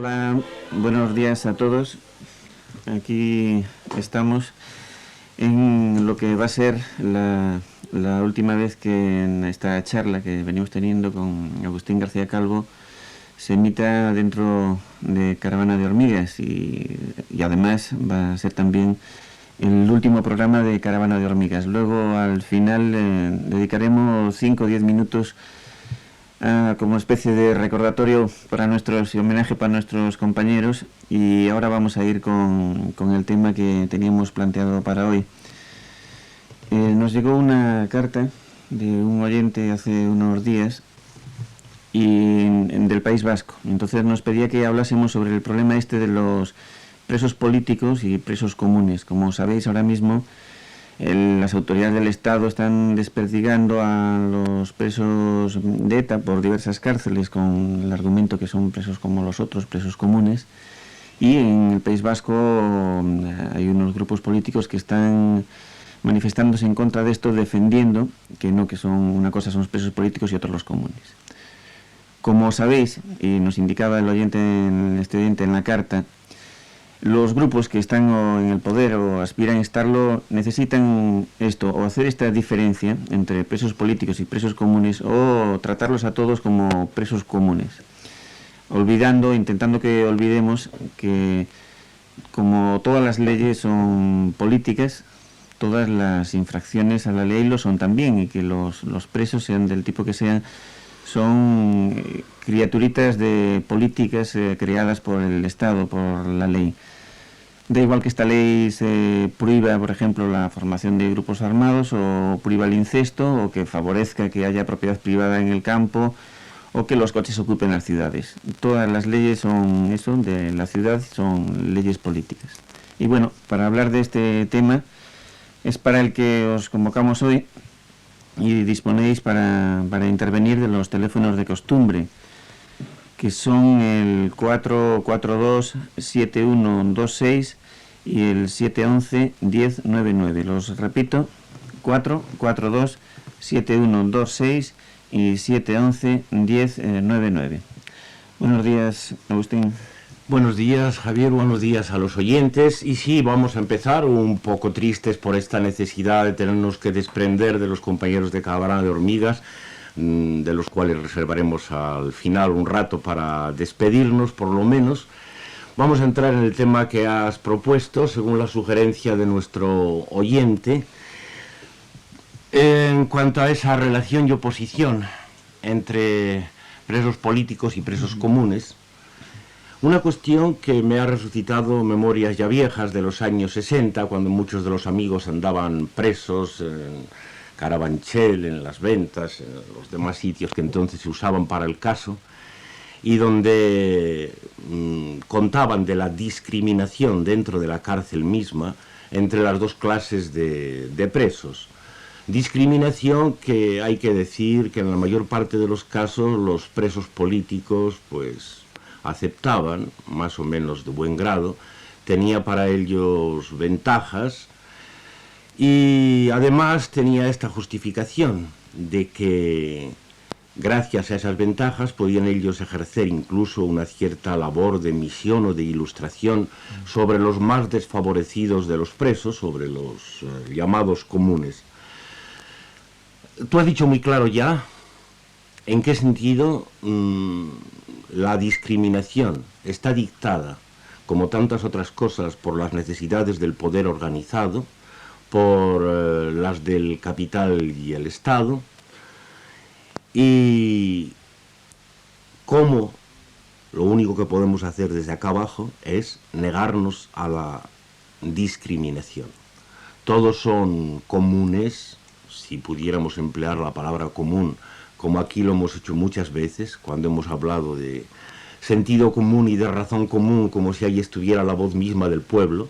Hola, buenos días a todos. Aquí estamos en lo que va a ser la última vez que en esta charla que venimos teniendo con Agustín García Calvo se emita dentro de Caravana de Hormigas y además va a ser también el último programa de Caravana de Hormigas. Luego al final dedicaremos 5 o 10 minutos como especie de recordatorio para nuestros y homenaje para nuestros compañeros, y ahora vamos a ir con el tema que teníamos planteado para hoy. Nos llegó una carta de un oyente hace unos días del País Vasco. Entonces nos pedía que hablásemos sobre el problema este de los presos políticos y presos comunes. Como sabéis, ahora mismo las autoridades del Estado están desperdigando a los presos de ETA por diversas cárceles con el argumento que son presos como los otros, presos comunes, y en el País Vasco hay unos grupos políticos que están manifestándose en contra de esto, defendiendo que son una cosa son los presos políticos y otros los comunes. Como sabéis, y nos indicaba el oyente en la carta, los grupos que están en el poder o aspiran a estarlo necesitan esto, o hacer esta diferencia entre presos políticos y presos comunes, o tratarlos a todos como presos comunes, intentando que olvidemos que como todas las leyes son políticas, todas las infracciones a la ley lo son también, y que los presos, sean del tipo que sean, son criaturitas de políticas creadas por el Estado, por la ley. Da igual que esta ley se prohíba, por ejemplo, la formación de grupos armados, o prohíba el incesto, o que favorezca que haya propiedad privada en el campo, o que los coches ocupen las ciudades. Todas las leyes son eso, de la ciudad, son leyes políticas. Y bueno, para hablar de este tema es para el que os convocamos hoy, y disponéis para intervenir de los teléfonos de costumbre, que son el 442-7126 y el 711-1099. Los repito, 442-7126 y 711-1099. Buenos días, Agustín. Buenos días, Javier, buenos días a los oyentes. Y sí, vamos a empezar un poco tristes por esta necesidad de tenernos que desprender de los compañeros de Caravana de Hormigas, de los cuales reservaremos al final un rato para despedirnos, por lo menos. Vamos a entrar en el tema que has propuesto, según la sugerencia de nuestro oyente, en cuanto a esa relación y oposición entre presos políticos y presos comunes. Una cuestión que me ha resucitado memorias ya viejas de los años 60, cuando muchos de los amigos andaban presos en Carabanchel, en Las Ventas, en los demás sitios que entonces se usaban para el caso, y donde contaban de la discriminación dentro de la cárcel misma entre las dos clases de presos. Discriminación que hay que decir que en la mayor parte de los casos los presos políticos pues aceptaban, más o menos de buen grado, tenía para ellos ventajas, y además tenía esta justificación de que gracias a esas ventajas podían ellos ejercer incluso una cierta labor de misión o de ilustración sobre los más desfavorecidos de los presos, sobre los llamados comunes. Tú has dicho muy claro ya en qué sentido la discriminación está dictada, como tantas otras cosas, por las necesidades del poder organizado, por las del capital y el Estado, y cómo lo único que podemos hacer desde acá abajo es negarnos a la discriminación. Todos son comunes, si pudiéramos emplear la palabra común, como aquí lo hemos hecho muchas veces, cuando hemos hablado de sentido común y de razón común, como si ahí estuviera la voz misma del pueblo.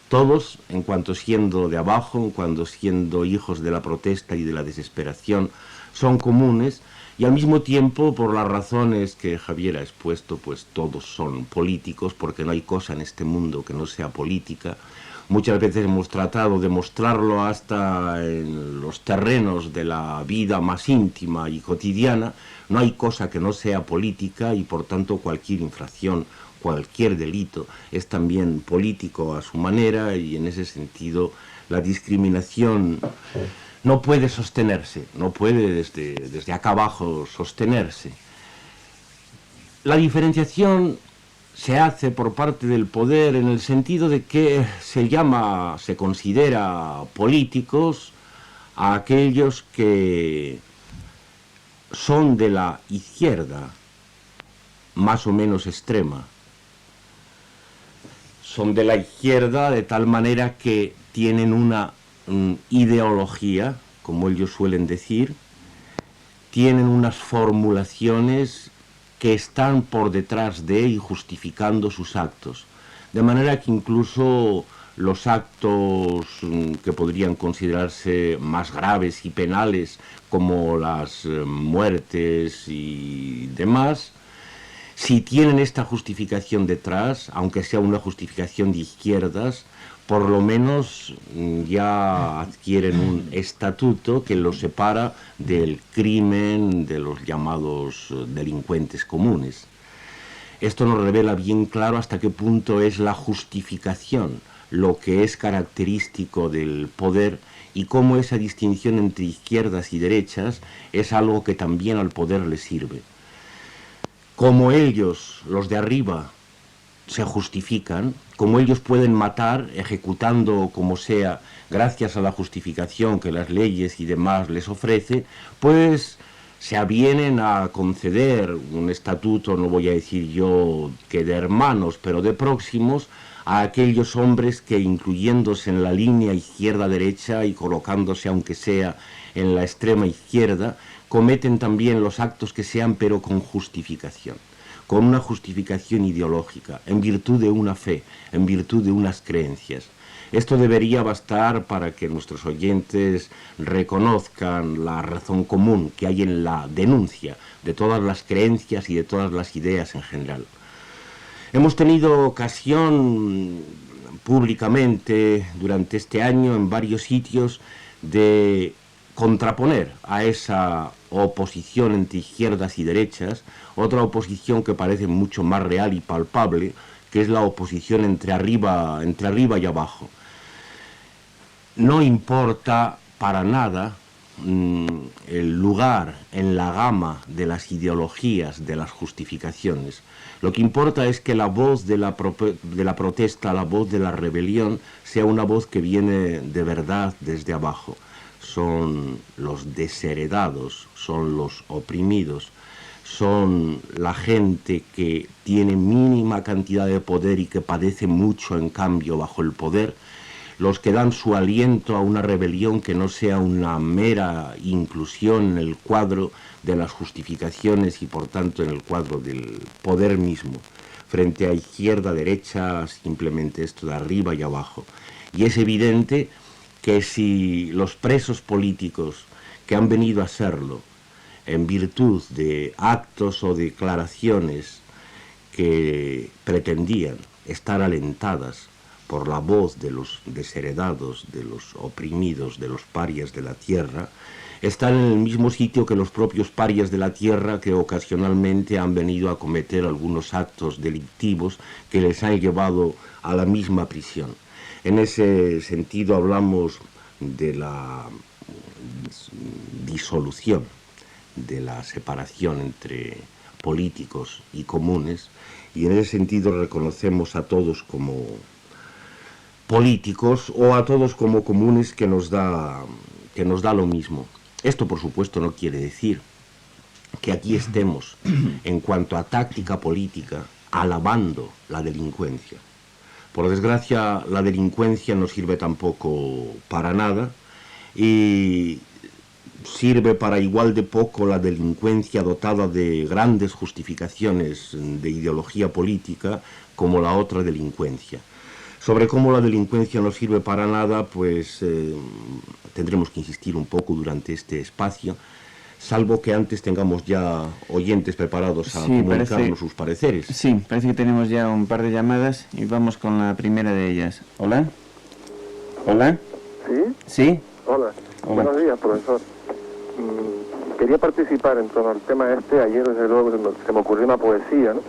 Todos, en cuanto siendo de abajo, en cuanto siendo hijos de la protesta y de la desesperación, son comunes, y al mismo tiempo, por las razones que Javier ha expuesto, pues todos son políticos, porque no hay cosa en este mundo que no sea política. Muchas veces hemos tratado de mostrarlo hasta en los terrenos de la vida más íntima y cotidiana. No hay cosa que no sea política, y por tanto cualquier infracción cualquier delito es también político a su manera, y en ese sentido la discriminación no puede sostenerse, no puede desde acá abajo sostenerse. La diferenciación se hace por parte del poder en el sentido de que se considera políticos a aquellos que son de la izquierda más o menos extrema. Son de la izquierda de tal manera que tienen una ideología, como ellos suelen decir, tienen unas formulaciones que están por detrás de y justificando sus actos. De manera que incluso los actos que podrían considerarse más graves y penales, como las muertes y demás, si tienen esta justificación detrás, aunque sea una justificación de izquierdas, por lo menos ya adquieren un estatuto que los separa del crimen de los llamados delincuentes comunes. Esto nos revela bien claro hasta qué punto es la justificación lo que es característico del poder, y cómo esa distinción entre izquierdas y derechas es algo que también al poder le sirve. Como ellos, los de arriba, se justifican, como ellos pueden matar ejecutando como sea gracias a la justificación que las leyes y demás les ofrece, pues se avienen a conceder un estatuto, no voy a decir yo que de hermanos, pero de próximos, a aquellos hombres que, incluyéndose en la línea izquierda-derecha y colocándose aunque sea en la extrema izquierda, cometen también los actos que sean, pero con justificación, con una justificación ideológica, en virtud de una fe, en virtud de unas creencias. Esto debería bastar para que nuestros oyentes reconozcan la razón común que hay en la denuncia de todas las creencias y de todas las ideas en general. Hemos tenido ocasión públicamente durante este año en varios sitios de contraponer a esa oposición entre izquierdas y derechas otra oposición que parece mucho más real y palpable, que es la oposición entre arriba y abajo. No importa para nada el lugar en la gama de las ideologías, de las justificaciones. Lo que importa es que la voz de la protesta, la voz de la rebelión, sea una voz que viene de verdad desde abajo. Son los desheredados, son los oprimidos, son la gente que tiene mínima cantidad de poder y que padece mucho en cambio bajo el poder, los que dan su aliento a una rebelión que no sea una mera inclusión en el cuadro de las justificaciones y por tanto en el cuadro del poder mismo, frente a izquierda, derecha, simplemente esto de arriba y abajo. Y es evidente que si los presos políticos que han venido a serlo en virtud de actos o declaraciones que pretendían estar alentadas por la voz de los desheredados, de los oprimidos, de los parias de la tierra, están en el mismo sitio que los propios parias de la tierra que ocasionalmente han venido a cometer algunos actos delictivos que les han llevado a la misma prisión. En ese sentido hablamos de la disolución, de la separación entre políticos y comunes, y en ese sentido reconocemos a todos como políticos o a todos como comunes que nos da lo mismo. Esto, por supuesto, no quiere decir que aquí estemos, en cuanto a táctica política, alabando la delincuencia. Por desgracia, la delincuencia no sirve tampoco para nada, y sirve para igual de poco la delincuencia dotada de grandes justificaciones de ideología política como la otra delincuencia. Sobre cómo la delincuencia no sirve para nada, pues tendremos que insistir un poco durante este espacio, salvo que antes tengamos ya oyentes preparados a comunicarnos sus pareceres. Sí, parece que tenemos ya un par de llamadas y vamos con la primera de ellas. ¿Hola? ¿Hola? ¿Sí? ¿Sí? Hola. Buenos días, profesor. Quería participar en torno al tema este. Ayer, desde luego, se me ocurrió una poesía, ¿no?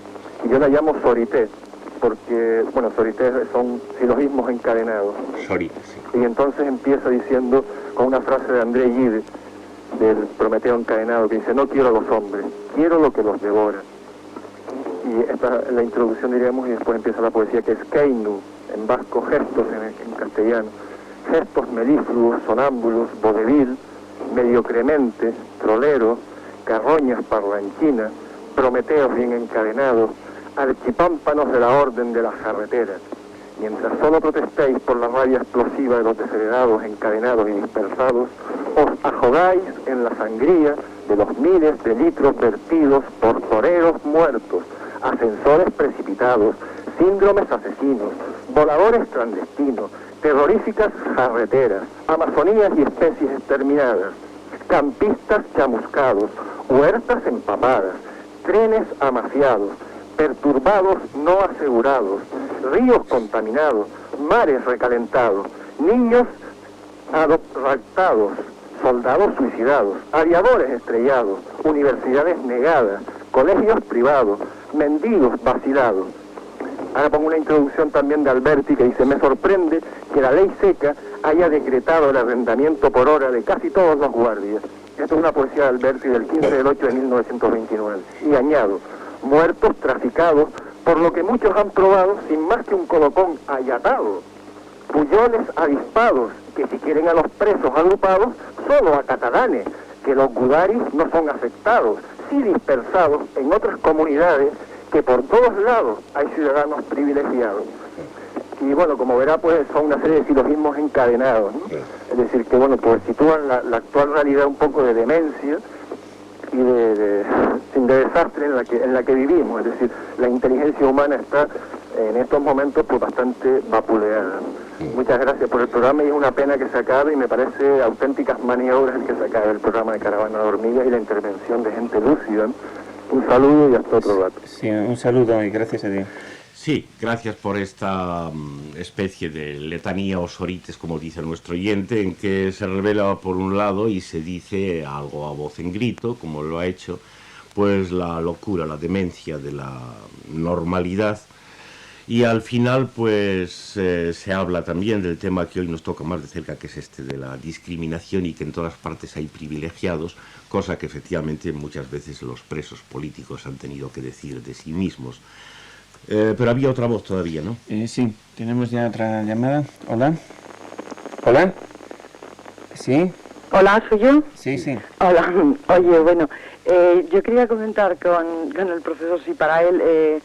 y yo la llamo sorité, porque, bueno, sorité son silogismos encadenados. Sorité, sí. Y entonces empieza diciendo, con una frase de André Gide, del Prometeo encadenado, que dice: no quiero a los hombres, quiero lo que los devora. Y esta es la introducción, diríamos, y después empieza la poesía, que es keinu, en vasco, gestos en castellano. Gestos melífluos, sonámbulos, vodevil, mediocremente, trolero, carroñas parlanchinas, prometeos bien encadenados, archipámpanos de la orden de las carreteras. Mientras solo protestéis por la rabia explosiva de los desheredados, encadenados y dispersados, os ajogáis en la sangría de los miles de litros vertidos por toreros muertos, ascensores precipitados, síndromes asesinos, voladores clandestinos, terroríficas carreteras, amazonías y especies exterminadas, campistas chamuscados, huertas empapadas, trenes amaciados, perturbados no asegurados, ríos contaminados, mares recalentados, niños raptados, soldados suicidados, aviadores estrellados, universidades negadas, colegios privados, mendigos vacilados. Ahora pongo una introducción también de Alberti que dice: me sorprende que la ley seca haya decretado el arrendamiento por hora de casi todos los guardias. Esto es una poesía de Alberti del 15 del 8 de 1929. Y añado: muertos traficados, por lo que muchos han probado sin más que un colocón ayatado, puyoles avispados, que si quieren a los presos agrupados, solo a catalanes, que los gudaris no son afectados, sí dispersados en otras comunidades, que por todos lados hay ciudadanos privilegiados. Y bueno, como verá, pues son una serie de silogismos encadenados, ¿no? Es decir, que bueno, pues sitúan la actual realidad un poco de demencia y de desastre en la que vivimos. Es decir, la inteligencia humana está en estos momentos pues bastante vapuleada. Muchas gracias por el programa, y es una pena que se acabe, y me parece auténticas maniobras el que se acabe el programa de Caravana de Hormigas y la intervención de gente lúcida. Un saludo y hasta otro rato. Sí, un saludo y gracias a Dios. Sí, gracias por esta especie de letanía o sorites, como dice nuestro oyente, en que se revela por un lado y se dice algo a voz en grito, como lo ha hecho, pues la locura, la demencia de la normalidad. Y al final, pues, se habla también del tema que hoy nos toca más de cerca, que es este de la discriminación, y que en todas partes hay privilegiados, cosa que efectivamente muchas veces los presos políticos han tenido que decir de sí mismos. Pero había otra voz todavía, ¿no? Sí, tenemos ya otra llamada. Hola. Hola. ¿Sí? Hola, ¿soy yo? Sí, sí. Hola. Oye, bueno, yo quería comentar con el profesor si para él,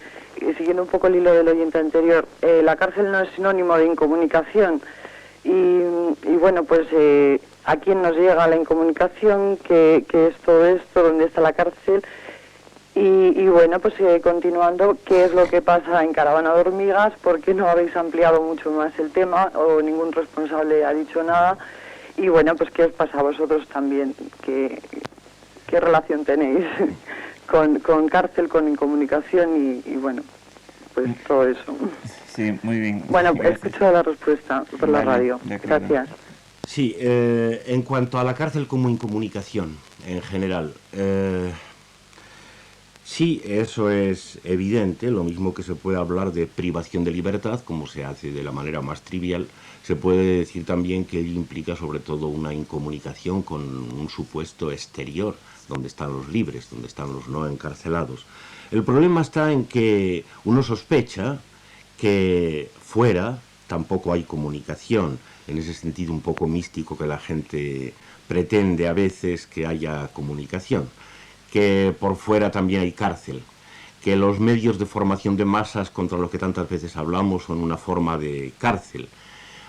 siguiendo un poco el hilo del oyente anterior, la cárcel no es sinónimo de incomunicación. Y bueno, pues a quién nos llega la incomunicación, qué es todo esto, dónde está la cárcel. Y bueno, pues continuando, ¿qué es lo que pasa en Caravana de Hormigas? ¿Por qué no habéis ampliado mucho más el tema o ningún responsable ha dicho nada? Y bueno, pues ¿qué os pasa a vosotros también? ¿Qué relación tenéis con cárcel, con incomunicación y bueno, pues todo eso? Sí, muy bien. Bueno, he escuchado la respuesta por la radio. Gracias. Sí, en cuanto a la cárcel como incomunicación en general, sí, eso es evidente, lo mismo que se puede hablar de privación de libertad, como se hace de la manera más trivial, se puede decir también que ello implica sobre todo una incomunicación con un supuesto exterior, donde están los libres, donde están los no encarcelados. El problema está en que uno sospecha que fuera tampoco hay comunicación, en ese sentido un poco místico que la gente pretende a veces que haya comunicación, que por fuera también hay cárcel, que los medios de formación de masas contra los que tantas veces hablamos son una forma de cárcel,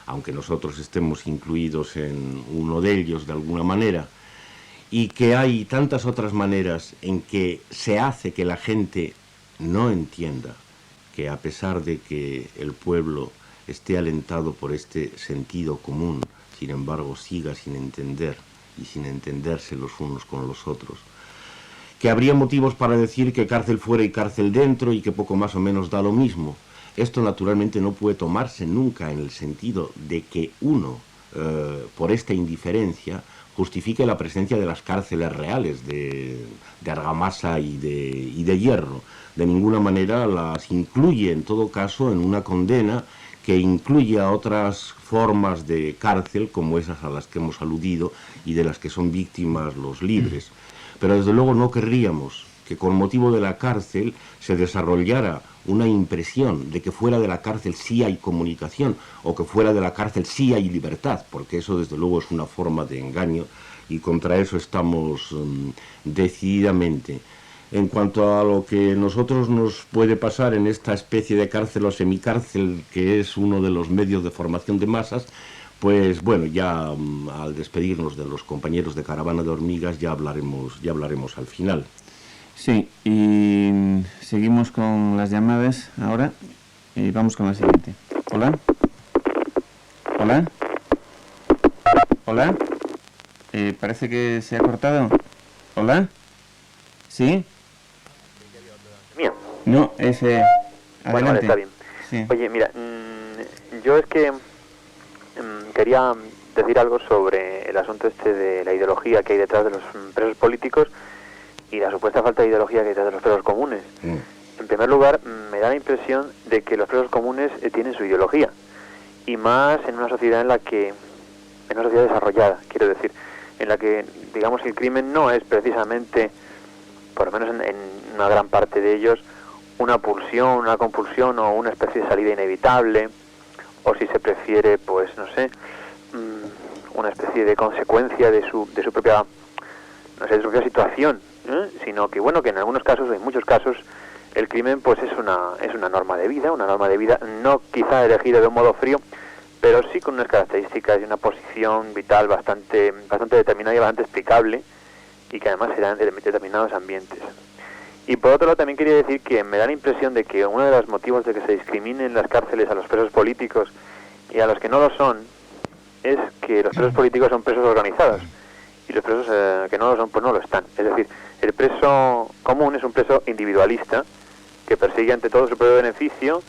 aunque nosotros estemos incluidos en uno de ellos de alguna manera, y que hay tantas otras maneras en que se hace que la gente no entienda que a pesar de que el pueblo esté alentado por este sentido común, sin embargo siga sin entender y sin entenderse los unos con los otros, que habría motivos para decir que cárcel fuera y cárcel dentro y que poco más o menos da lo mismo. Esto naturalmente no puede tomarse nunca en el sentido de que uno por esta indiferencia, justifique la presencia de las cárceles reales de argamasa y de hierro. De ninguna manera las incluye, en todo caso, en una condena que incluye a otras formas de cárcel, como esas a las que hemos aludido y de las que son víctimas los libres. Pero desde luego no querríamos que con motivo de la cárcel se desarrollara una impresión de que fuera de la cárcel sí hay comunicación o que fuera de la cárcel sí hay libertad, porque eso desde luego es una forma de engaño y contra eso estamos decididamente. En cuanto a lo que nosotros nos puede pasar en esta especie de cárcel o semicárcel que es uno de los medios de formación de masas, pues bueno, ya al despedirnos de los compañeros de Caravana de Hormigas ya hablaremos al final. Sí, y seguimos con las llamadas ahora y vamos con la siguiente. Hola. Hola. Hola. Parece que se ha cortado. Hola. ¿Sí? Mía. No, ese... Bueno, vale, está bien. Sí. Oye, mira, yo es que quería decir algo sobre el asunto este de la ideología que hay detrás de los presos políticos y la supuesta falta de ideología que hay detrás de los presos comunes. En primer lugar, me da la impresión de que los presos comunes tienen su ideología, y más en una sociedad en una sociedad desarrollada, quiero decir, en la que, digamos, el crimen no es precisamente, por lo menos en una gran parte de ellos, una pulsión, una compulsión o una especie de salida inevitable, o si se prefiere, pues no sé, una especie de consecuencia de su propia, no sé, de su propia situación, sino que, bueno, que en algunos casos, en muchos casos, el crimen pues es una norma de vida, no quizá elegida de un modo frío, pero sí con unas características y una posición vital bastante determinada y bastante explicable, y que además se dan en determinados ambientes. Y por otro lado también quería decir que me da la impresión de que uno de los motivos de que se discriminen en las cárceles a los presos políticos y a los que no lo son es que los presos políticos son presos organizados y los presos que no lo son pues no lo están. Es decir, el preso común es un preso individualista que persigue ante todo su propio beneficio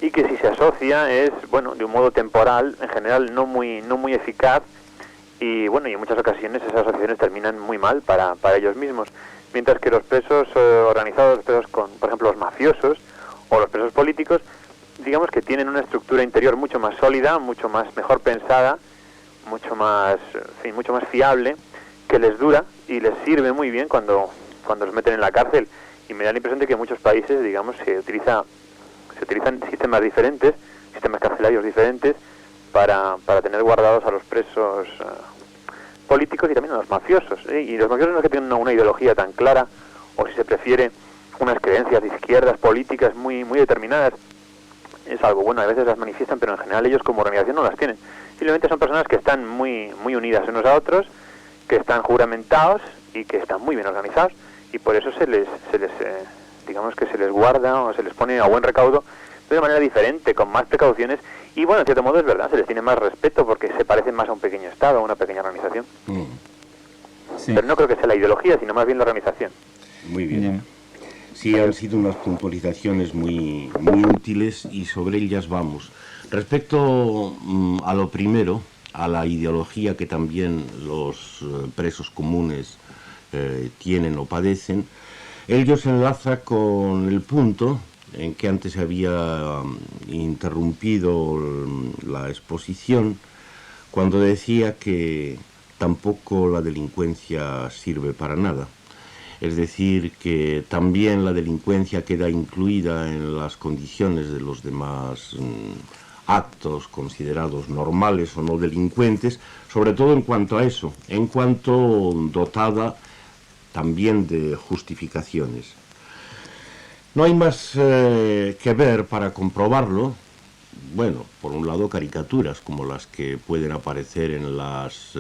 y que si se asocia es, bueno, de un modo temporal, en general no muy eficaz, y bueno, y en muchas ocasiones esas asociaciones terminan muy mal para ellos mismos. Mientras que los presos organizados, los presos con, por ejemplo, los mafiosos o los presos políticos, digamos que tienen una estructura interior mucho más sólida, mucho más mejor pensada, mucho más fiable, que les dura y les sirve muy bien cuando los meten en la cárcel. Y me da la impresión de que en muchos países, digamos, se utilizan sistemas diferentes, sistemas carcelarios diferentes, para tener guardados a los presos políticos y también a los mafiosos. Y los mafiosos no es que tengan una ideología tan clara, o si se prefiere, unas creencias de izquierdas políticas muy determinadas. Es algo bueno, a veces las manifiestan, pero en general ellos como organización no las tienen. Simplemente son personas que están muy unidas unos a otros, que están juramentados y que están muy bien organizados, y por eso se les digamos que se les guarda o se les pone a buen recaudo de una manera diferente, con más precauciones, y bueno, en cierto modo es verdad, se les tiene más respeto porque se parecen más a un pequeño Estado, a una pequeña organización. Sí. Pero no creo que sea la ideología, sino más bien la organización. Muy bien. Sí, han sido unas puntualizaciones muy útiles y sobre ellas vamos. Respecto a lo primero, a la ideología que también los presos comunes tienen o padecen, ello se enlaza con el punto en que antes había interrumpido la exposición, cuando decía que tampoco la delincuencia sirve para nada. Es decir, que también la delincuencia queda incluida en las condiciones de los demás actos considerados normales o no delincuentes, sobre todo en cuanto a eso, en cuanto dotada también de justificaciones. No hay más que ver para comprobarlo. Bueno, por un lado caricaturas como las que pueden aparecer en las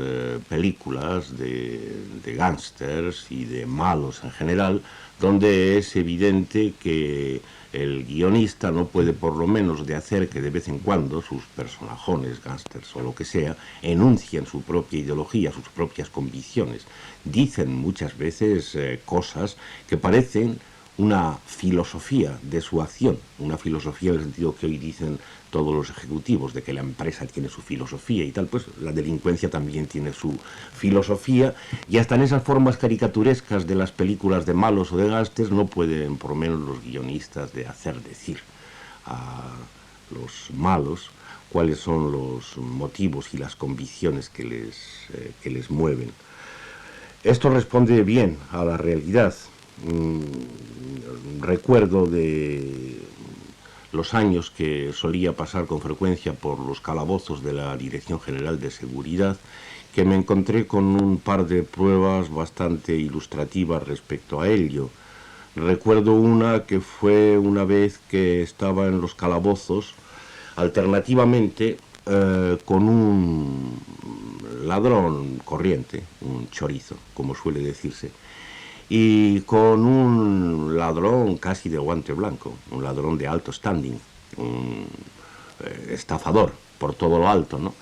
películas de gángsters y de malos en general, donde es evidente que el guionista no puede por lo menos de hacer que de vez en cuando sus personajes, gángsters o lo que sea, enuncien su propia ideología, sus propias convicciones. Dicen muchas veces cosas que parecen una filosofía de su acción, una filosofía en el sentido que hoy dicen todos los ejecutivos, de que la empresa tiene su filosofía y tal, pues la delincuencia también tiene su filosofía, y hasta en esas formas caricaturescas de las películas de malos o de gángsters no pueden, por lo menos los guionistas, de hacer decir a los malos cuáles son los motivos y las convicciones que les mueven. Esto responde bien a la realidad. Recuerdo de los años que solía pasar con frecuencia por los calabozos de la Dirección General de Seguridad, que me encontré con un par de pruebas bastante ilustrativas respecto a ello. Recuerdo una que fue una vez que estaba en los calabozos, alternativamente con un ladrón corriente, un chorizo, como suele decirse, y con un ladrón casi de guante blanco, un ladrón de alto standing, un estafador por todo lo alto, ¿no?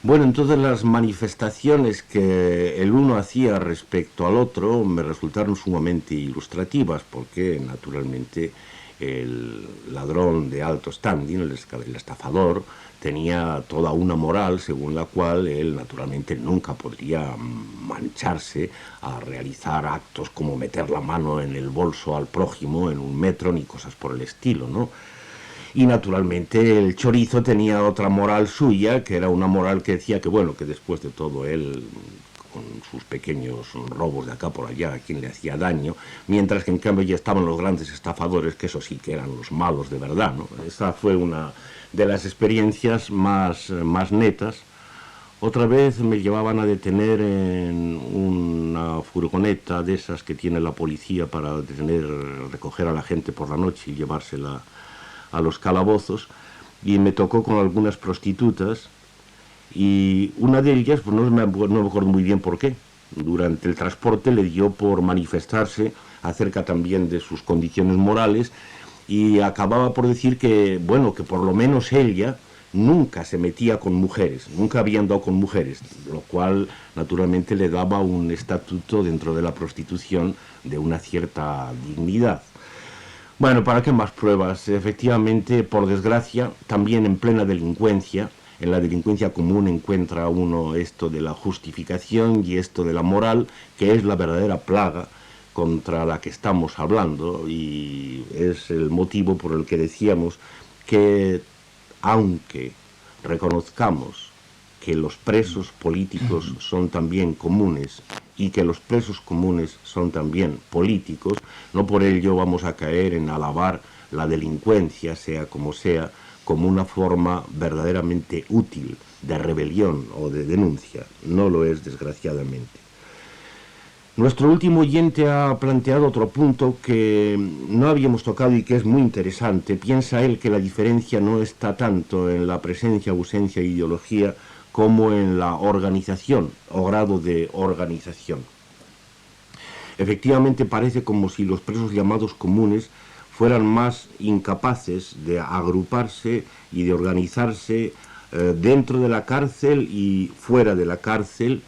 Bueno, entonces las manifestaciones que el uno hacía respecto al otro me resultaron sumamente ilustrativas, porque naturalmente el ladrón de alto standing, el estafador, tenía toda una moral según la cual él naturalmente nunca podría mancharse a realizar actos como meter la mano en el bolso al prójimo en un metro ni cosas por el estilo, ¿no? Y naturalmente el chorizo tenía otra moral suya, que era una moral que decía que, bueno, que después de todo él, con sus pequeños robos de acá por allá, a quien le hacía daño, mientras que en cambio ya estaban los grandes estafadores, que eso sí que eran los malos de verdad, ¿no? Esa fue una de las experiencias más netas. Otra vez me llevaban a detener en una furgoneta de esas que tiene la policía para recoger a la gente por la noche y llevársela a los calabozos, y me tocó con algunas prostitutas, y una de ellas, pues no me acuerdo muy bien por qué, durante el transporte le dio por manifestarse acerca también de sus condiciones morales, y acababa por decir que, bueno, que por lo menos ella nunca se metía con mujeres, nunca había andado con mujeres, lo cual naturalmente le daba un estatuto dentro de la prostitución de una cierta dignidad. Bueno, ¿para qué más pruebas? Efectivamente, por desgracia, también en plena delincuencia, en la delincuencia común encuentra uno esto de la justificación y esto de la moral, que es la verdadera plaga contra la que estamos hablando, y es el motivo por el que decíamos que, aunque reconozcamos que los presos políticos son también comunes y que los presos comunes son también políticos, no por ello vamos a caer en alabar la delincuencia, sea como una forma verdaderamente útil de rebelión o de denuncia. No lo es, desgraciadamente. Nuestro último oyente ha planteado otro punto que no habíamos tocado y que es muy interesante. Piensa él que la diferencia no está tanto en la presencia o ausencia de ideología como en la organización o grado de organización. Efectivamente, parece como si los presos llamados comunes fueran más incapaces de agruparse y de organizarse dentro de la cárcel y fuera de la cárcel,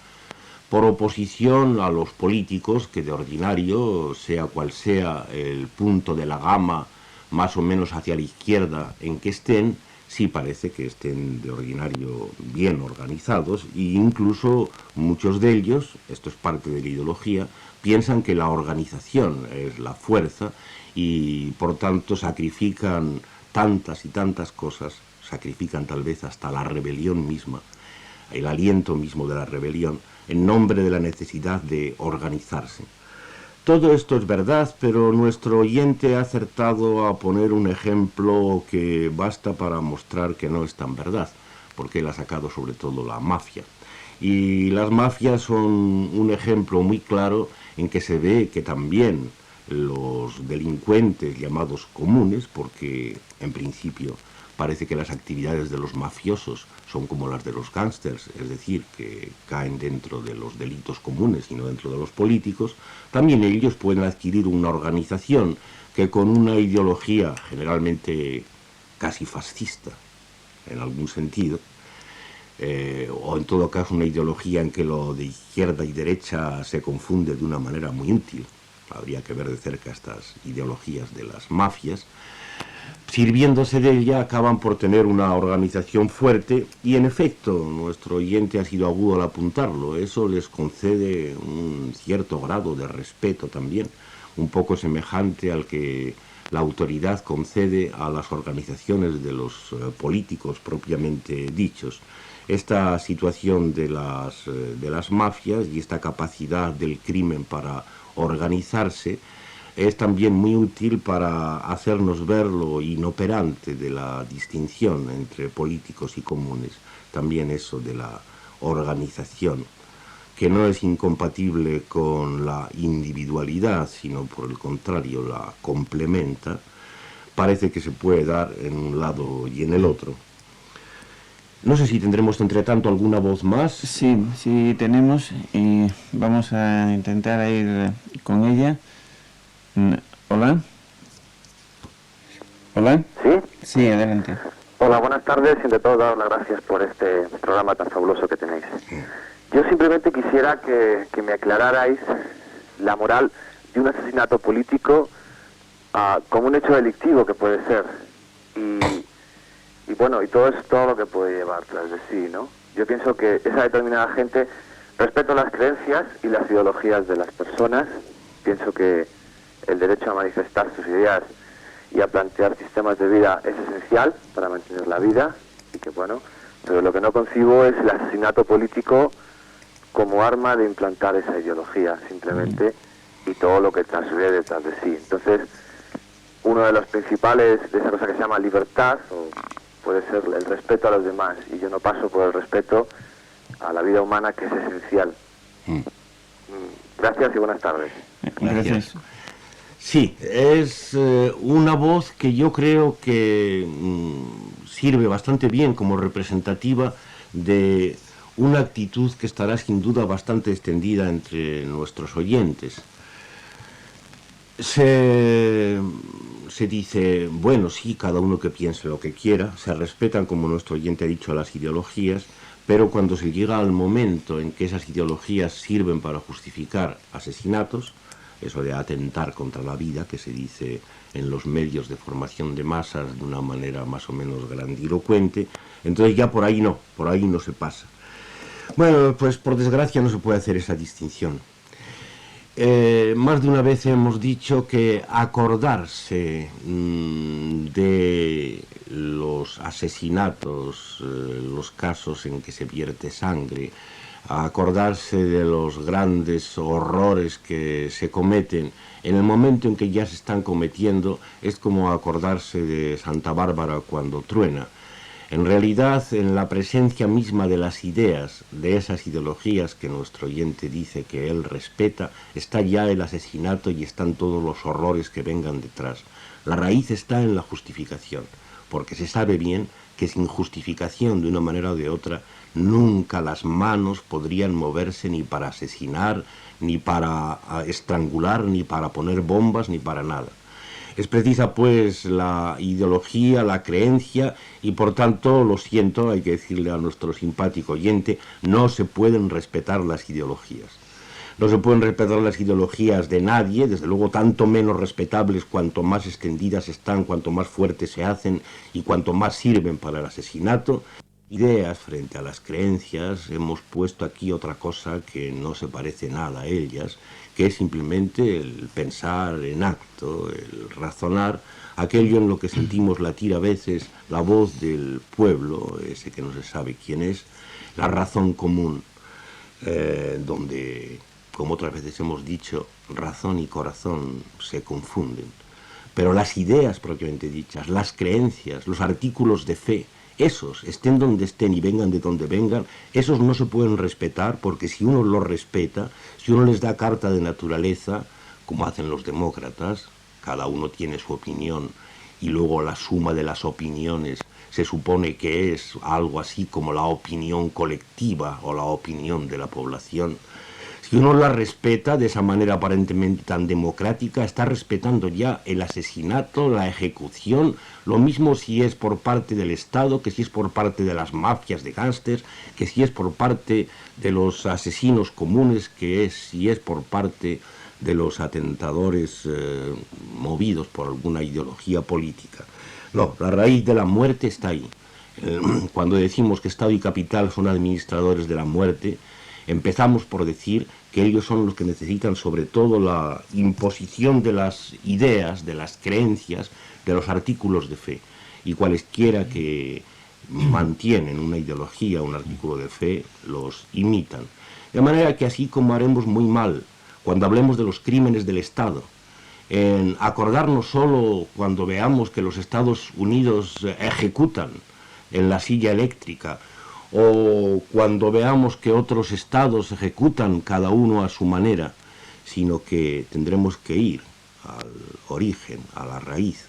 por oposición a los políticos, que de ordinario, sea cual sea el punto de la gama más o menos hacia la izquierda en que estén, sí parece que estén de ordinario bien organizados, e incluso muchos de ellos, esto es parte de la ideología, piensan que la organización es la fuerza y por tanto sacrifican tantas y tantas cosas, sacrifican tal vez hasta la rebelión misma, el aliento mismo de la rebelión, en nombre de la necesidad de organizarse. Todo esto es verdad, pero nuestro oyente ha acertado a poner un ejemplo que basta para mostrar que no es tan verdad, porque él ha sacado sobre todo la mafia. Y las mafias son un ejemplo muy claro en que se ve que también los delincuentes llamados comunes, porque en principio parece que las actividades de los mafiosos son como las de los gángsters, es decir, que caen dentro de los delitos comunes y no dentro de los políticos, también ellos pueden adquirir una organización que con una ideología generalmente casi fascista, en algún sentido, o en todo caso una ideología en que lo de izquierda y derecha se confunde de una manera muy útil, habría que ver de cerca estas ideologías de las mafias, sirviéndose de ella acaban por tener una organización fuerte y en efecto nuestro oyente ha sido agudo al apuntarlo, eso les concede un cierto grado de respeto también, un poco semejante al que la autoridad concede a las organizaciones de los políticos propiamente dichos. Esta situación de las mafias y esta capacidad del crimen para organizarse es también muy útil para hacernos ver lo inoperante de la distinción entre políticos y comunes. También eso de la organización, que no es incompatible con la individualidad, sino por el contrario la complementa, parece que se puede dar en un lado y en el otro. No sé si tendremos entre tanto alguna voz más. Sí, sí tenemos y vamos a intentar ir con ella. Hola. Hola. ¿Sí? Sí, adelante. Hola, buenas tardes y ante todo daros las gracias por este programa tan fabuloso que tenéis. Yo simplemente quisiera que me aclararais la moral de un asesinato político como un hecho delictivo que puede ser y bueno, y todo lo que puede llevar tras de sí, ¿no? Yo pienso que esa determinada gente respeta las creencias y las ideologías de las personas. Pienso que el derecho a manifestar sus ideas y a plantear sistemas de vida es esencial para mantener la vida y que bueno, pero lo que no concibo es el asesinato político como arma de implantar esa ideología simplemente y todo lo que transfiere detrás de sí. Entonces, uno de los principales de esa cosa que se llama libertad o puede ser el respeto a los demás y yo no paso por el respeto a la vida humana que es esencial. Gracias y buenas tardes. Gracias. Sí, es una voz que yo creo que sirve bastante bien como representativa de una actitud que estará sin duda bastante extendida entre nuestros oyentes. Se dice, bueno, sí, cada uno que piense lo que quiera, se respetan, como nuestro oyente ha dicho, las ideologías, pero cuando se llega al momento en que esas ideologías sirven para justificar asesinatos, eso de atentar contra la vida, que se dice en los medios de formación de masas de una manera más o menos grandilocuente, entonces ya por ahí no se pasa. Bueno, pues por desgracia no se puede hacer esa distinción. Más de una vez hemos dicho que acordarse de los asesinatos, los casos en que se vierte sangre, acordarse de los grandes horrores que se cometen en el momento en que ya se están cometiendo es como acordarse de Santa Bárbara cuando truena. En realidad, en la presencia misma de las ideas, de esas ideologías que nuestro oyente dice que él respeta, está ya el asesinato y están todos los horrores que vengan detrás. La raíz está en la justificación, porque se sabe bien que sin justificación de una manera o de otra, nunca las manos podrían moverse ni para asesinar, ni para estrangular, ni para poner bombas, ni para nada. Es precisa pues la ideología, la creencia y por tanto, lo siento, hay que decirle a nuestro simpático oyente, no se pueden respetar las ideologías. No se pueden respetar las ideologías de nadie, desde luego tanto menos respetables cuanto más extendidas están, cuanto más fuertes se hacen y cuanto más sirven para el asesinato. Ideas frente a las creencias, hemos puesto aquí otra cosa que no se parece nada a ellas, que es simplemente el pensar en acto, el razonar, aquello en lo que sentimos latir a veces la voz del pueblo, ese que no se sabe quién es, la razón común, donde, como otras veces hemos dicho, razón y corazón se confunden. Pero las ideas propiamente dichas, las creencias, los artículos de fe, esos, estén donde estén y vengan de donde vengan, esos no se pueden respetar porque si uno los respeta, si uno les da carta de naturaleza, como hacen los demócratas, cada uno tiene su opinión y luego la suma de las opiniones se supone que es algo así como la opinión colectiva o la opinión de la población. Si uno la respeta de esa manera aparentemente tan democrática, está respetando ya el asesinato, la ejecución, lo mismo si es por parte del Estado, que si es por parte de las mafias de gángsters, que si es por parte de los asesinos comunes, que es si es por parte de los atentadores movidos por alguna ideología política. No, la raíz de la muerte está ahí. Cuando decimos que Estado y capital son administradores de la muerte, empezamos por decir que ellos son los que necesitan sobre todo la imposición de las ideas, de las creencias, de los artículos de fe. Y cualesquiera que mantienen una ideología, un artículo de fe, los imitan. De manera que así como haremos muy mal cuando hablemos de los crímenes del Estado, en acordarnos solo cuando veamos que los Estados Unidos ejecutan en la silla eléctrica, o cuando veamos que otros estados ejecutan cada uno a su manera, sino que tendremos que ir al origen, a la raíz,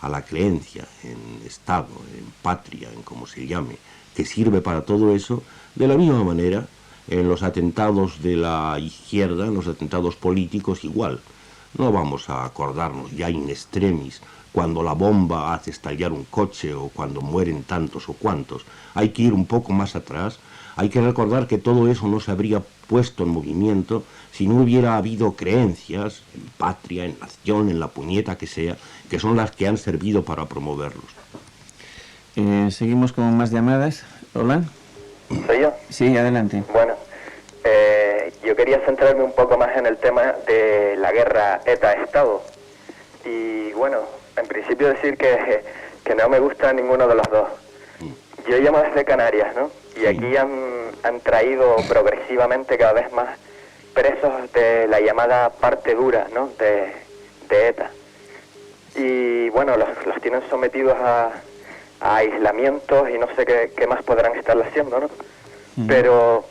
a la creencia en Estado, en patria, en como se llame, que sirve para todo eso. De la misma manera, en los atentados de la izquierda, en los atentados políticos, igual. No vamos a acordarnos ya in extremis cuando la bomba hace estallar un coche o cuando mueren tantos o cuantos. Hay que ir un poco más atrás. Hay que recordar que todo eso no se habría puesto en movimiento si no hubiera habido creencias en patria, en nación, en la puñeta que sea, que son las que han servido para promoverlos. Seguimos con más llamadas. Hola. ¿Soy yo? Sí, adelante. Bueno, yo quería centrarme un poco más en el tema de la guerra ETA-Estado. Y bueno, en principio decir que no me gusta ninguno de los dos. Yo llamo desde Canarias, ¿no? Y aquí han traído progresivamente cada vez más presos de la llamada parte dura, ¿no? De ETA. Y bueno, los tienen sometidos a aislamientos y no sé qué más podrán estar haciendo, ¿no? Pero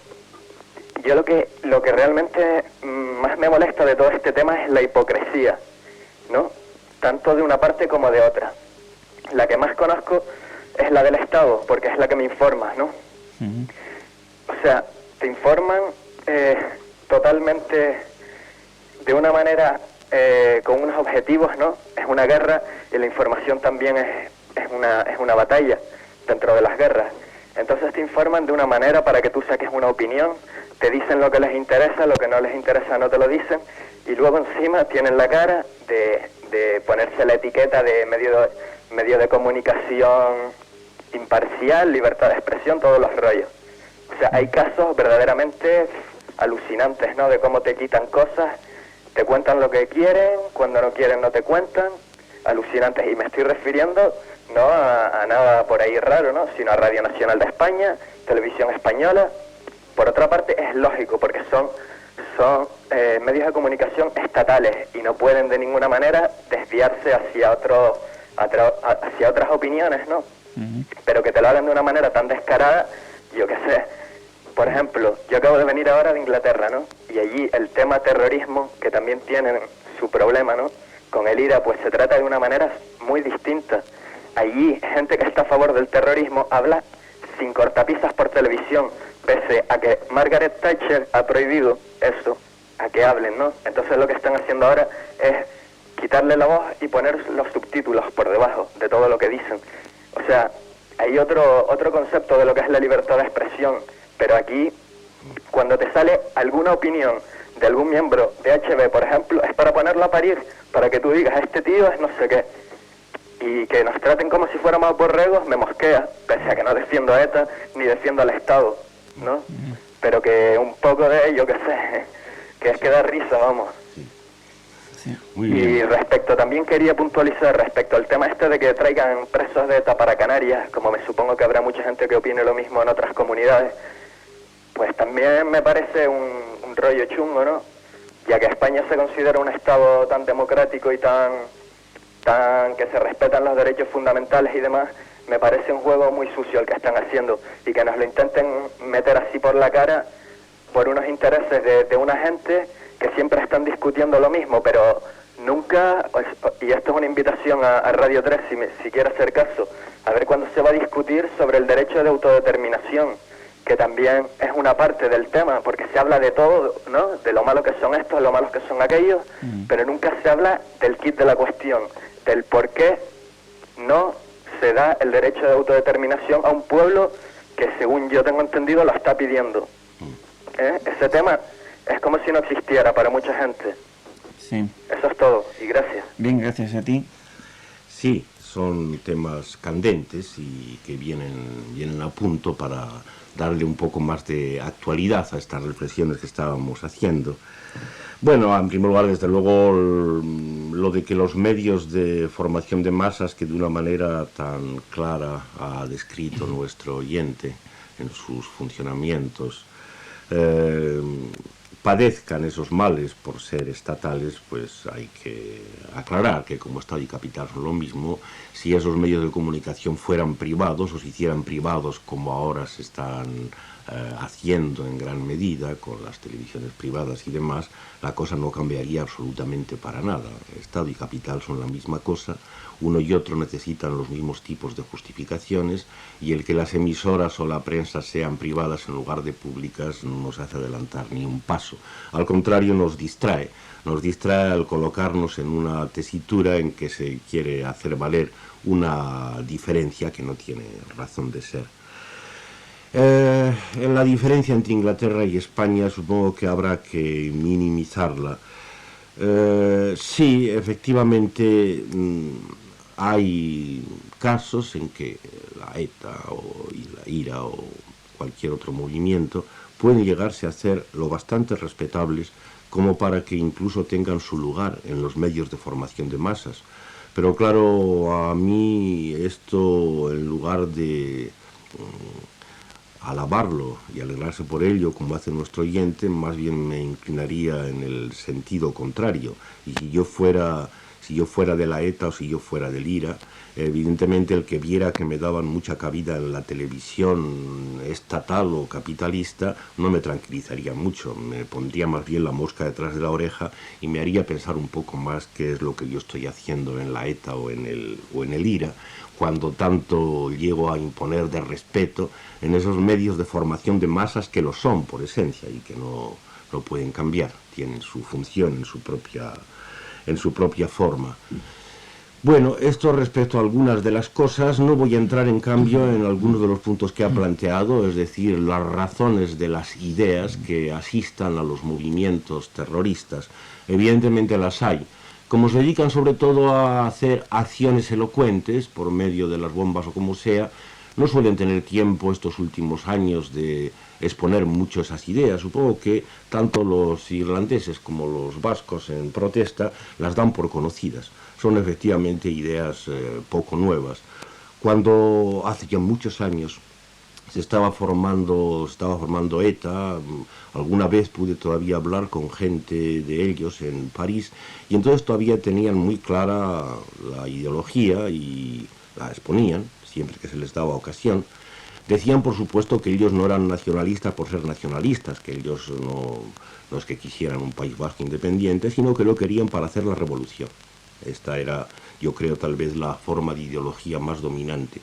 yo lo que realmente más me molesta de todo este tema es la hipocresía, ¿no? Tanto de una parte como de otra. La que más conozco es la del Estado, porque es la que me informa, ¿no? O sea, te informan totalmente de una manera con unos objetivos, ¿no? Es una guerra y la información también es una batalla dentro de las guerras. Entonces te informan de una manera para que tú saques una opinión, te dicen lo que les interesa, lo que no les interesa no te lo dicen, y luego encima tienen la cara de ponerse la etiqueta de medio de comunicación imparcial, libertad de expresión, todos los rollos. O sea, hay casos verdaderamente alucinantes, ¿no? De cómo te quitan cosas, te cuentan lo que quieren, cuando no quieren no te cuentan, alucinantes. Y me estoy refiriendo no a nada por ahí raro, ¿no? Sino a Radio Nacional de España, Televisión Española. Por otra parte, es lógico, porque son medios de comunicación estatales y no pueden de ninguna manera desviarse hacia otras opiniones, ¿no? Pero que te lo hagan de una manera tan descarada, yo qué sé. Por ejemplo, yo acabo de venir ahora de Inglaterra, ¿no? Y allí el tema terrorismo, que también tienen su problema, ¿no? Con el IRA, pues se trata de una manera muy distinta. Allí, gente que está a favor del terrorismo habla sin cortapisas por televisión, pese a que Margaret Thatcher ha prohibido eso, a que hablen, ¿no? Entonces lo que están haciendo ahora es quitarle la voz y poner los subtítulos por debajo de todo lo que dicen. O sea, hay otro concepto de lo que es la libertad de expresión, pero aquí, cuando te sale alguna opinión de algún miembro de HB, por ejemplo, es para ponerla a parir, para que tú digas, este tío es no sé qué. Y que nos traten como si fuéramos borregos me mosquea, pese a que no defiendo a ETA ni defiendo al Estado, ¿no? Pero que un poco de ello, que sé, que es que da risa, vamos. Sí. Muy bien. Y respecto, también quería puntualizar respecto al tema este de que traigan presos de ETA para Canarias, como me supongo que habrá mucha gente que opine lo mismo en otras comunidades, pues también me parece un rollo chungo, ¿no? Ya que España se considera un Estado tan democrático y tan que se respetan los derechos fundamentales y demás, me parece un juego muy sucio el que están haciendo, y que nos lo intenten meter así por la cara por unos intereses de una gente que siempre están discutiendo lo mismo, pero nunca, y esto es una invitación a Radio 3 si quiere hacer caso, a ver cuándo se va a discutir sobre el derecho de autodeterminación, que también es una parte del tema, porque se habla de todo, ¿no? De lo malo que son estos, lo malos que son aquellos, pero nunca se habla del kit de la cuestión, del por qué no se da el derecho de autodeterminación a un pueblo que, según yo tengo entendido, lo está pidiendo. Ese tema es como si no existiera para mucha gente. Sí. Eso es todo, y gracias. Bien, gracias a ti. Sí, son temas candentes y que vienen a punto para darle un poco más de actualidad a estas reflexiones que estábamos haciendo. Bueno, en primer lugar, desde luego, lo de que los medios de formación de masas, que de una manera tan clara ha descrito nuestro oyente en sus funcionamientos, padezcan esos males por ser estatales, pues hay que aclarar que como Estado y capital son lo mismo. Si esos medios de comunicación fueran privados o se hicieran privados como ahora se están haciendo en gran medida con las televisiones privadas y demás, la cosa no cambiaría absolutamente para nada. Estado y capital son la misma cosa, uno y otro necesitan los mismos tipos de justificaciones, y el que las emisoras o la prensa sean privadas en lugar de públicas no nos hace adelantar ni un paso. Al contrario, nos distrae al colocarnos en una tesitura en que se quiere hacer valer una diferencia que no tiene razón de ser. En la diferencia entre Inglaterra y España supongo que habrá que minimizarla. Sí, efectivamente, hay casos en que la ETA y la IRA o cualquier otro movimiento pueden llegarse a ser lo bastante respetables como para que incluso tengan su lugar en los medios de formación de masas. Pero claro, a mí esto, en lugar de alabarlo y alegrarse por ello, como hace nuestro oyente, más bien me inclinaría en el sentido contrario. Y si yo fuera de la ETA o si yo fuera del IRA, evidentemente el que viera que me daban mucha cabida en la televisión estatal o capitalista no me tranquilizaría mucho, me pondría más bien la mosca detrás de la oreja y me haría pensar un poco más qué es lo que yo estoy haciendo en la ETA o en el IRA, cuando tanto llego a imponer de respeto en esos medios de formación de masas que lo son por esencia y que no pueden cambiar, tienen su función en su propia forma. Bueno, esto respecto a algunas de las cosas. No voy a entrar en cambio en algunos de los puntos que ha planteado, es decir, las razones de las ideas que asistan a los movimientos terroristas. Evidentemente las hay. Como se dedican sobre todo a hacer acciones elocuentes por medio de las bombas o como sea, no suelen tener tiempo estos últimos años de exponer mucho esas ideas. Supongo que tanto los irlandeses como los vascos en protesta las dan por conocidas. Son efectivamente ideas poco nuevas. Cuando hace ya muchos años se estaba formando ETA, alguna vez pude todavía hablar con gente de ellos en París, y entonces todavía tenían muy clara la ideología y la exponían siempre que se les daba ocasión. Decían, por supuesto, que ellos no eran nacionalistas por ser nacionalistas, que ellos no es que quisieran un País Vasco independiente, sino que lo querían para hacer la revolución. Esta era, yo creo, tal vez la forma de ideología más dominante.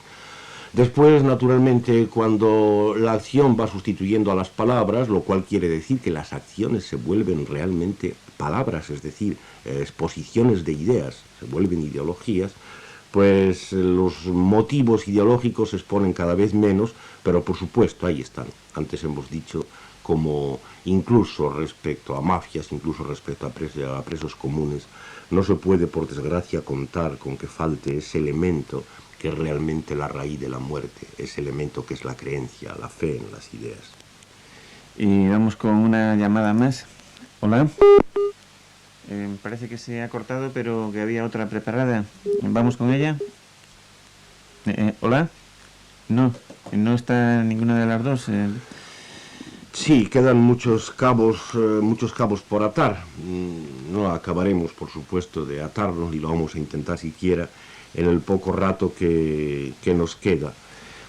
Después, naturalmente, cuando la acción va sustituyendo a las palabras, lo cual quiere decir que las acciones se vuelven realmente palabras, es decir, exposiciones de ideas, se vuelven ideologías, pues los motivos ideológicos se exponen cada vez menos, pero por supuesto ahí están. Antes hemos dicho como incluso respecto a mafias, incluso respecto a presos comunes, no se puede, por desgracia, contar con que falte ese elemento que es realmente la raíz de la muerte, ese elemento que es la creencia, la fe en las ideas. Y vamos con una llamada más. Hola. Parece que se ha cortado, pero que había otra preparada. ¿Vamos con ella? ¿Hola? No está ninguna de las dos. Sí, quedan muchos cabos por atar. No acabaremos, por supuesto, de atarnos, y lo vamos a intentar siquiera en el poco rato que nos queda.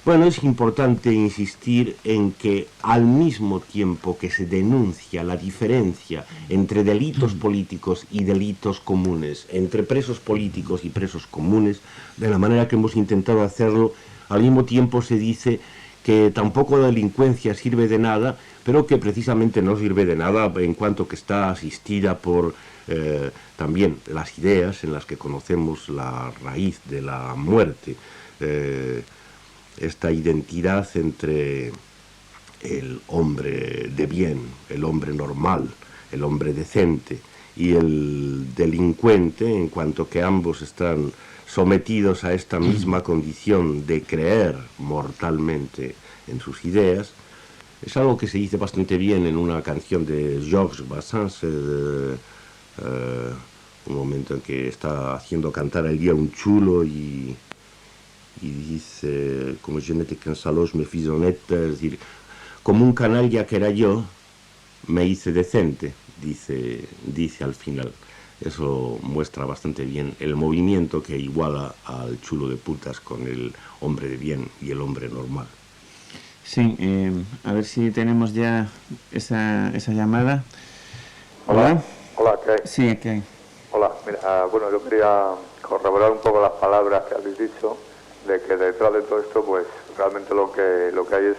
Bueno, es importante insistir en que al mismo tiempo que se denuncia la diferencia entre delitos políticos y delitos comunes, entre presos políticos y presos comunes, de la manera que hemos intentado hacerlo, al mismo tiempo se dice que tampoco la delincuencia sirve de nada, pero que precisamente no sirve de nada en cuanto que está asistida por también las ideas en las que conocemos la raíz de la muerte, esta identidad entre el hombre de bien, el hombre normal, el hombre decente y el delincuente, en cuanto que ambos están sometidos a esta misma condición de creer mortalmente en sus ideas, es algo que se dice bastante bien en una canción de Georges Brassens, un momento en que está haciendo cantar el día un chulo y dice, como je n'étais qu'un saloche me fis honnête, es decir, como un canalla que era yo, me hice decente, dice al final. Eso muestra bastante bien el movimiento que iguala al chulo de putas con el hombre de bien y el hombre normal. Sí, a ver si tenemos ya esa llamada. Hola. Hola, ¿qué hay? Sí, ¿qué hay? Hola, mira, bueno, yo quería corroborar un poco las palabras que habéis dicho, de que detrás de todo esto, pues realmente lo que hay es